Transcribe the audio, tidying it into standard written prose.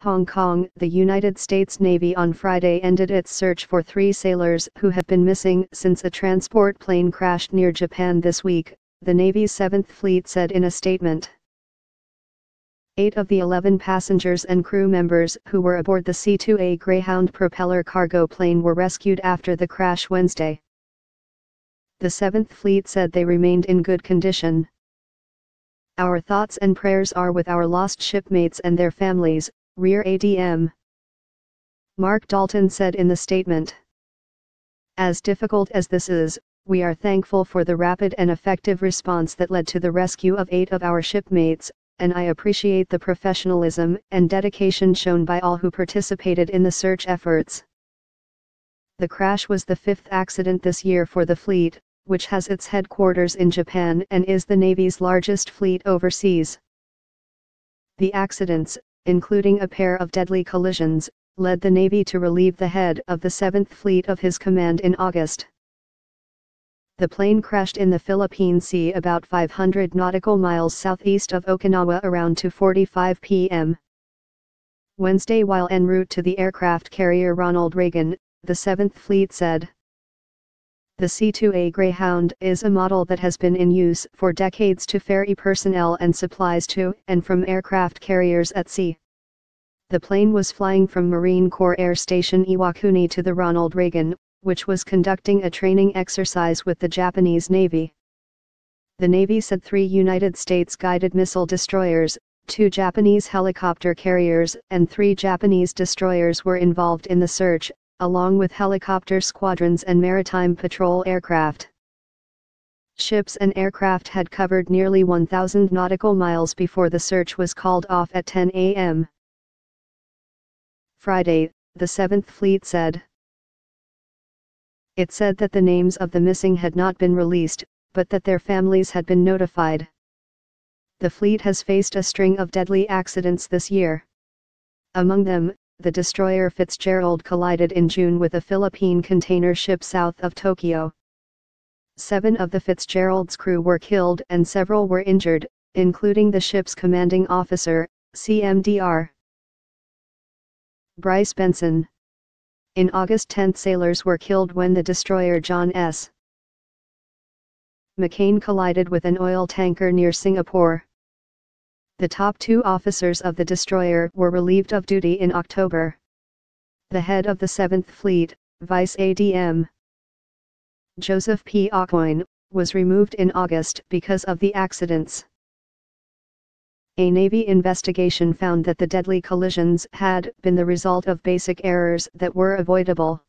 Hong Kong. The United States Navy on Friday ended its search for 3 sailors who have been missing since a transport plane crashed near Japan this week, the Navy's 7th Fleet said in a statement. 8 of the 11 passengers and crew members who were aboard the C-2A Greyhound propeller cargo plane were rescued after the crash Wednesday. The 7th Fleet said they remained in good condition. "Our thoughts and prayers are with our lost shipmates and their families," Rear ADM Mark Dalton said in the statement. "As difficult as this is, we are thankful for the rapid and effective response that led to the rescue of 8 of our shipmates, and I appreciate the professionalism and dedication shown by all who participated in the search efforts." The crash was the 5th accident this year for the fleet, which has its headquarters in Japan and is the Navy's largest fleet overseas. The accidents, including a pair of deadly collisions, led the Navy to relieve the head of the 7th Fleet of his command in August. The plane crashed in the Philippine Sea about 500 nautical miles southeast of Okinawa around 2:45 p.m. Wednesday while en route to the aircraft carrier Ronald Reagan, the 7th Fleet said. The C-2A Greyhound is a model that has been in use for decades to ferry personnel and supplies to and from aircraft carriers at sea. The plane was flying from Marine Corps Air Station Iwakuni to the Ronald Reagan, which was conducting a training exercise with the Japanese Navy. The Navy said 3 United States guided missile destroyers, 2 Japanese helicopter carriers and 3 Japanese destroyers were involved in the search, along with helicopter squadrons and maritime patrol aircraft. Ships and aircraft had covered nearly 1,000 nautical miles before the search was called off at 10 a.m. Friday, the 7th Fleet said. It said that the names of the missing had not been released, but that their families had been notified. The fleet has faced a string of deadly accidents this year. Among them, the destroyer Fitzgerald collided in June with a Philippine container ship south of Tokyo. 7 of the Fitzgerald's crew were killed and several were injured, including the ship's commanding officer, CMDR Bryce Benson. In August 10 sailors were killed when the destroyer John S. McCain collided with an oil tanker near Singapore. The top 2 officers of the destroyer were relieved of duty in October. The head of the 7th Fleet, Vice ADM Joseph P. Aucoin, was removed in August because of the accidents. A Navy investigation found that the deadly collisions had been the result of basic errors that were avoidable.